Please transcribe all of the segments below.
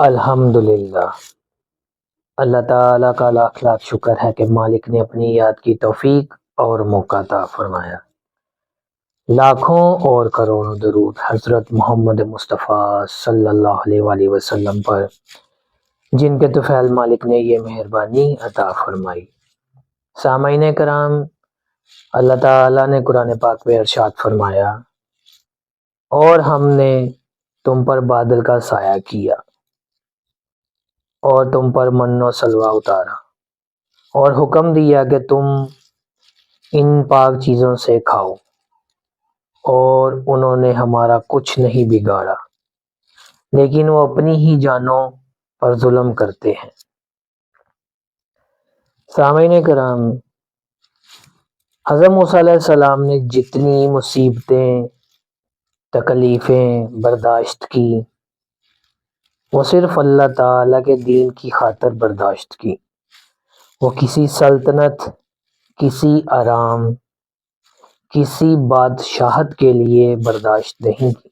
الحمدللہ، اللہ تعالیٰ کا لاکھ لاکھ شکر ہے کہ مالک نے اپنی یاد کی توفیق اور موقع عطا فرمایا۔ لاکھوں اور کروڑوں درود حضرت محمد مصطفیٰ صلی اللہ علیہ وآلہ وسلم پر، جن کے طفیل مالک نے یہ مہربانی عطا فرمائی۔ سامعین کرام، اللہ تعالیٰ نے قرآن پاک میں ارشاد فرمایا، اور ہم نے تم پر بادل کا سایہ کیا اور تم پر من و سلوہ اتارا اور حکم دیا کہ تم ان پاک چیزوں سے کھاؤ، اور انہوں نے ہمارا کچھ نہیں بگاڑا، لیکن وہ اپنی ہی جانوں پر ظلم کرتے ہیں۔ سامعین کرام، حضرت موسیٰ علیہ السلام نے جتنی مصیبتیں تکلیفیں برداشت کی، وہ صرف اللہ تعالیٰ کے دین کی خاطر برداشت کی۔ وہ کسی سلطنت، کسی آرام، کسی بادشاہت کے لیے برداشت نہیں کی،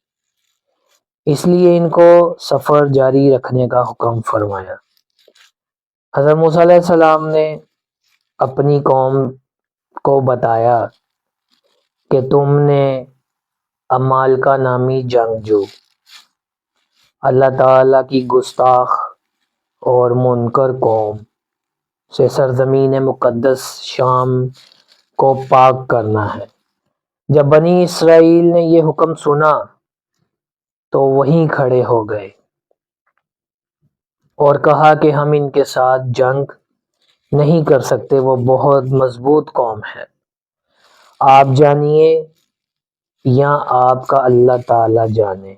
اس لیے ان کو سفر جاری رکھنے کا حکم فرمایا۔ حضرت موسیٰ علیہ السلام نے اپنی قوم کو بتایا کہ تم نے عمالقہ نامی جنگجو، اللہ تعالیٰ کی گستاخ اور منکر قوم سے سرزمین مقدس شام کو پاک کرنا ہے۔ جب بنی اسرائیل نے یہ حکم سنا تو وہیں کھڑے ہو گئے اور کہا کہ ہم ان کے ساتھ جنگ نہیں کر سکتے، وہ بہت مضبوط قوم ہے، آپ جانیے یا آپ کا اللہ تعالیٰ جانے،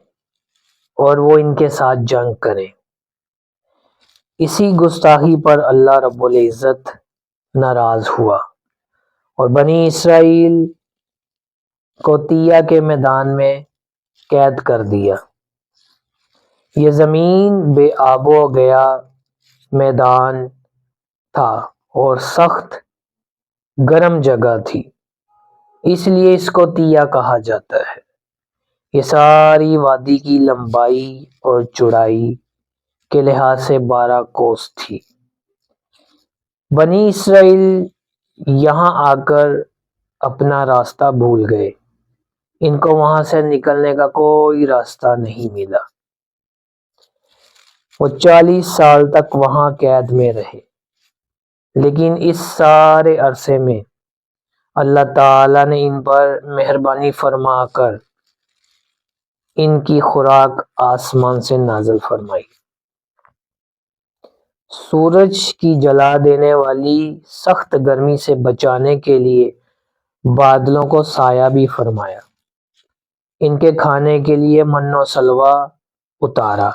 اور وہ ان کے ساتھ جنگ کریں۔ اسی گستاخی پر اللہ رب العزت ناراض ہوا اور بنی اسرائیل کو طیہ کے میدان میں قید کر دیا۔ یہ زمین بے آب و گیا میدان تھا اور سخت گرم جگہ تھی، اس لیے اس کو طیہ کہا جاتا ہے۔ یہ ساری وادی کی لمبائی اور چوڑائی کے لحاظ سے 12 کوس تھی۔ بنی اسرائیل یہاں آ کر اپنا راستہ بھول گئے، ان کو وہاں سے نکلنے کا کوئی راستہ نہیں ملا۔ وہ 40 سال تک وہاں قید میں رہے، لیکن اس سارے عرصے میں اللہ تعالیٰ نے ان پر مہربانی فرما کر ان کی خوراک آسمان سے نازل فرمائی۔ سورج کی جلا دینے والی سخت گرمی سے بچانے کے لیے بادلوں کو سایہ بھی فرمایا۔ ان کے کھانے کے لیے من و سلوہ اتارا۔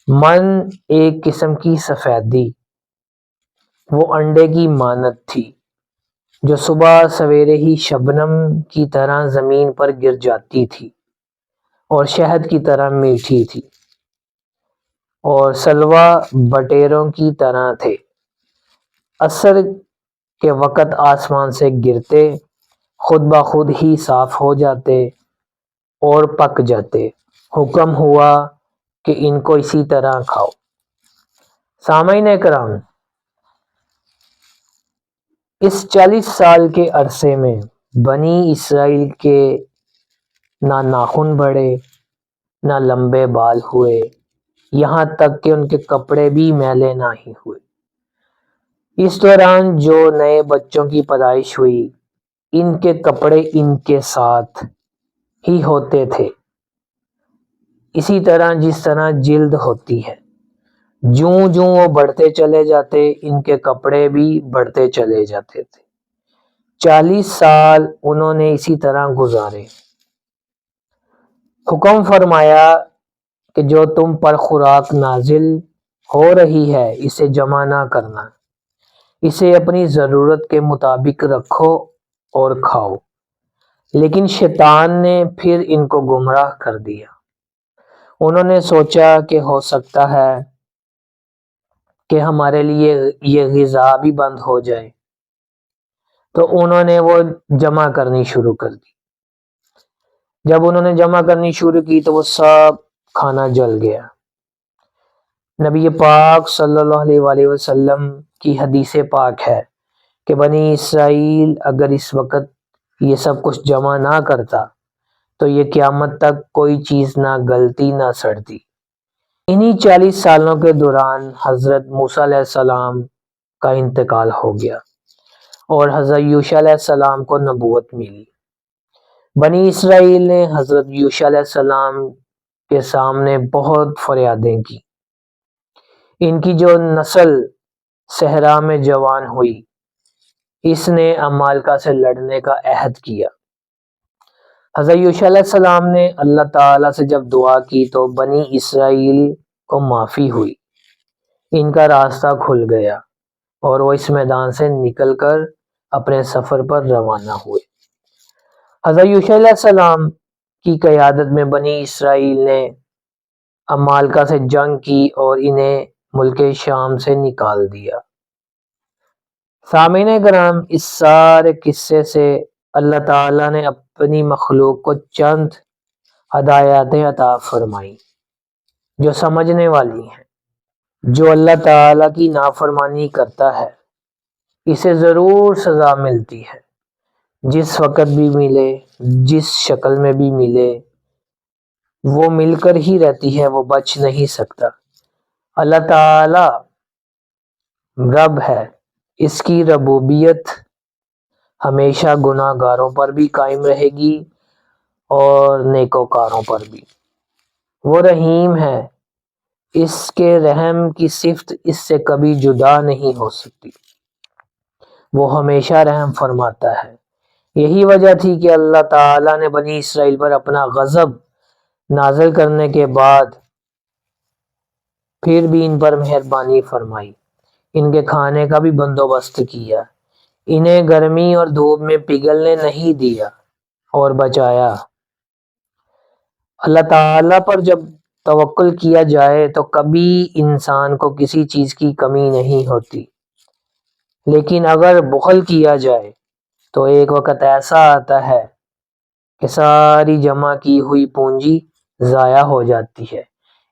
من ایک قسم کی سفیدی، وہ انڈے کی مانند تھی جو صبح سویرے ہی شبنم کی طرح زمین پر گر جاتی تھی اور شہد کی طرح میٹھی تھی، اور سلوہ بٹیروں کی طرح تھے۔ عصر کے وقت آسمان سے گرتے، خود بخود ہی صاف ہو جاتے اور پک جاتے۔ حکم ہوا کہ ان کو اسی طرح کھاؤ۔ سامعین کرام، اس 40 سال کے عرصے میں بنی اسرائیل کے نہ ناخن بڑھے، نہ لمبے بال ہوئے، یہاں تک کہ ان کے کپڑے بھی میلے نہ ہی ہوئے۔ اس دوران جو نئے بچوں کی پیدائش ہوئی، ان کے کپڑے ان کے ساتھ ہی ہوتے تھے، اسی طرح جس طرح جلد ہوتی ہے۔ جوں جوں وہ بڑھتے چلے جاتے، ان کے کپڑے بھی بڑھتے چلے جاتے تھے۔ 40 سال انہوں نے اسی طرح گزارے۔ حکم فرمایا کہ جو تم پر خوراک نازل ہو رہی ہے، اسے جمع نہ کرنا، اسے اپنی ضرورت کے مطابق رکھو اور کھاؤ۔ لیکن شیطان نے پھر ان کو گمراہ کر دیا۔ انہوں نے سوچا کہ ہو سکتا ہے کہ ہمارے لیے یہ غذا بھی بند ہو جائے، تو انہوں نے وہ جمع کرنی شروع کر دی۔ جب انہوں نے جمع کرنی شروع کی تو وہ سب کھانا جل گیا۔ نبی پاک صلی اللہ علیہ وآلہ وسلم کی حدیث پاک ہے کہ بنی اسرائیل اگر اس وقت یہ سب کچھ جمع نہ کرتا تو یہ قیامت تک کوئی چیز نہ گلتی نہ سڑتی۔ انہی 40 سالوں کے دوران حضرت موسیٰ علیہ السلام کا انتقال ہو گیا اور حضرت یوشع علیہ السلام کو نبوت ملی۔ بنی اسرائیل نے حضرت یوشع علیہ السلام کے سامنے بہت فریادیں کی۔ ان کی جو نسل صحرا میں جوان ہوئی، اس نے عمالقہ سے لڑنے کا عہد کیا۔ حضرت یوشع علیہ السلام نے اللہ تعالیٰ سے جب دعا کی تو بنی اسرائیل کو معافی ہوئی، ان کا راستہ کھل گیا اور وہ اس میدان سے نکل کر اپنے سفر پر روانہ ہوئے۔ حضرت یوشع علیہ السلام کی قیادت میں بنی اسرائیل نے عمالقہ سے جنگ کی اور انہیں ملک شام سے نکال دیا۔ سامعین کرام، اس سارے قصے سے اللہ تعالیٰ نے اپنی مخلوق کو چند ہدایتیں عطا فرمائیں جو سمجھنے والی ہیں۔ جو اللہ تعالیٰ کی نافرمانی کرتا ہے اسے ضرور سزا ملتی ہے، جس وقت بھی ملے، جس شکل میں بھی ملے، وہ مل کر ہی رہتی ہے، وہ بچ نہیں سکتا۔ اللہ تعالیٰ رب ہے، اس کی ربوبیت ہمیشہ گناہ گاروں پر بھی قائم رہے گی اور نیکوکاروں پر بھی۔ وہ رحیم ہے، اس کے رحم کی صفت اس سے کبھی جدا نہیں ہو سکتی، وہ ہمیشہ رحم فرماتا ہے۔ یہی وجہ تھی کہ اللہ تعالیٰ نے بنی اسرائیل پر اپنا غضب نازل کرنے کے بعد پھر بھی ان پر مہربانی فرمائی، ان کے کھانے کا بھی بندوبست کیا، انہیں گرمی اور دھوپ میں پگھلنے نہیں دیا اور بچایا۔ اللہ تعالیٰ پر جب توکل کیا جائے تو کبھی انسان کو کسی چیز کی کمی نہیں ہوتی، لیکن اگر بخل کیا جائے تو ایک وقت ایسا آتا ہے کہ ساری جمع کی ہوئی پونجی ضائع ہو جاتی ہے۔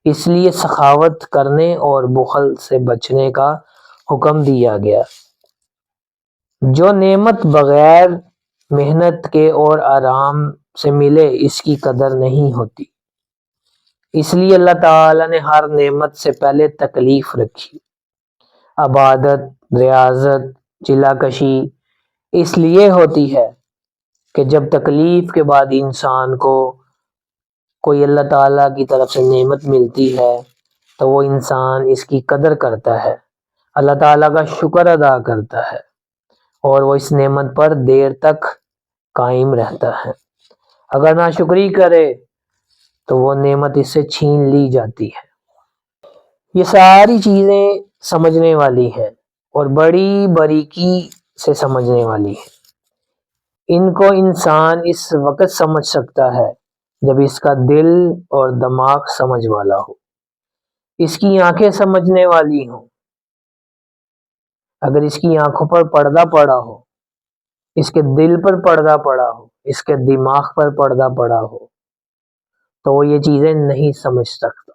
اس لیے سخاوت کرنے اور بخل سے بچنے کا حکم دیا گیا۔ جو نعمت بغیر محنت کے اور آرام سے ملے اس کی قدر نہیں ہوتی، اس لیے اللہ تعالیٰ نے ہر نعمت سے پہلے تکلیف رکھی۔ عبادت، ریاضت، چلا کشی اس لیے ہوتی ہے کہ جب تکلیف کے بعد انسان کو کوئی اللہ تعالیٰ کی طرف سے نعمت ملتی ہے تو وہ انسان اس کی قدر کرتا ہے، اللہ تعالیٰ کا شکر ادا کرتا ہے اور وہ اس نعمت پر دیر تک قائم رہتا ہے۔ اگر ناشکری کرے تو وہ نعمت اس سے چھین لی جاتی ہے۔ یہ ساری چیزیں سمجھنے والی ہیں اور بڑی باریکی سے سمجھنے والی ہیں۔ ان کو انسان اس وقت سمجھ سکتا ہے جب اس کا دل اور دماغ سمجھ والا ہو، اس کی آنکھیں سمجھنے والی ہوں۔ اگر اس کی آنکھوں پر پردہ پڑا ہو، اس کے دل پر پردہ پڑا ہو، اس کے دماغ پر پردہ پڑا ہو تو وہ یہ چیزیں نہیں سمجھ سکتا۔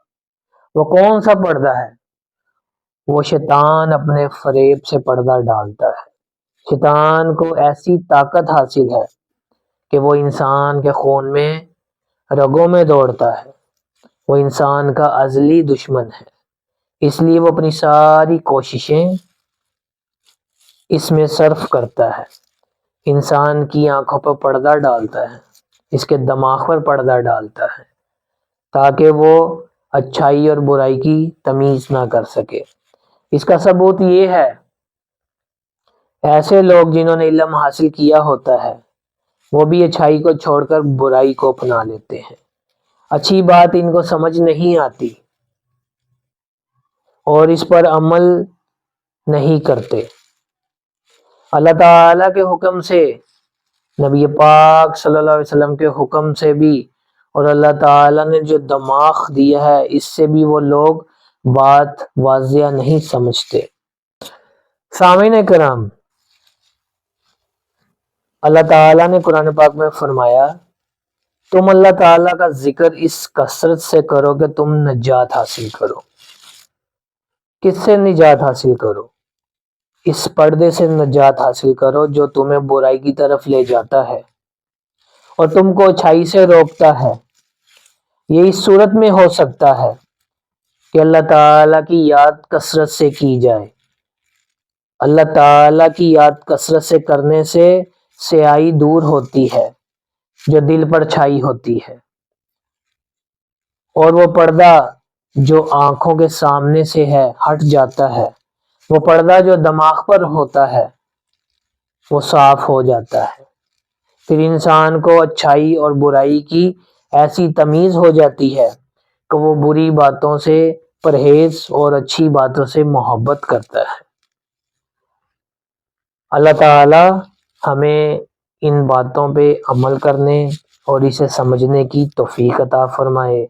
وہ کون سا پردہ ہے؟ وہ شیطان اپنے فریب سے پردہ ڈالتا ہے۔ شیطان کو ایسی طاقت حاصل ہے کہ وہ انسان کے خون میں، رگوں میں دوڑتا ہے، وہ انسان کا ازلی دشمن ہے، اس لیے وہ اپنی ساری کوششیں اس میں صرف کرتا ہے، انسان کی آنکھوں پر پردہ ڈالتا ہے، اس کے دماغ پر پردہ ڈالتا ہے تاکہ وہ اچھائی اور برائی کی تمیز نہ کر سکے۔ اس کا ثبوت یہ ہے، ایسے لوگ جنہوں نے علم حاصل کیا ہوتا ہے وہ بھی اچھائی کو چھوڑ کر برائی کو اپنا لیتے ہیں۔ اچھی بات ان کو سمجھ نہیں آتی اور اس پر عمل نہیں کرتے۔ اللہ تعالیٰ کے حکم سے، نبی پاک صلی اللہ علیہ وسلم کے حکم سے بھی اور اللہ تعالیٰ نے جو دماغ دیا ہے اس سے بھی وہ لوگ بات واضح نہیں سمجھتے۔ سامعین کرام، اللہ تعالیٰ نے قرآن پاک میں فرمایا، تم اللہ تعالیٰ کا ذکر اس کثرت سے کرو کہ تم نجات حاصل کرو۔ کس سے نجات حاصل کرو؟ اس پردے سے نجات حاصل کرو جو تمہیں برائی کی طرف لے جاتا ہے اور تم کو اچھائی سے روکتا ہے۔ یہ اس صورت میں ہو سکتا ہے کہ اللہ تعالیٰ کی یاد کثرت سے کی جائے۔ اللہ تعالیٰ کی یاد کثرت سے کرنے سے سیاہی دور ہوتی ہے جو دل پر چھائی ہوتی ہے، اور وہ پردہ جو آنکھوں کے سامنے سے ہے ہٹ جاتا ہے۔ وہ پردہ جو دماغ پر ہوتا ہے وہ صاف ہو جاتا ہے۔ پھر انسان کو اچھائی اور برائی کی ایسی تمیز ہو جاتی ہے کہ وہ بری باتوں سے پرہیز اور اچھی باتوں سے محبت کرتا ہے۔ اللہ تعالی ہمیں ان باتوں پہ عمل کرنے اور اسے سمجھنے کی توفیق عطا فرمائے۔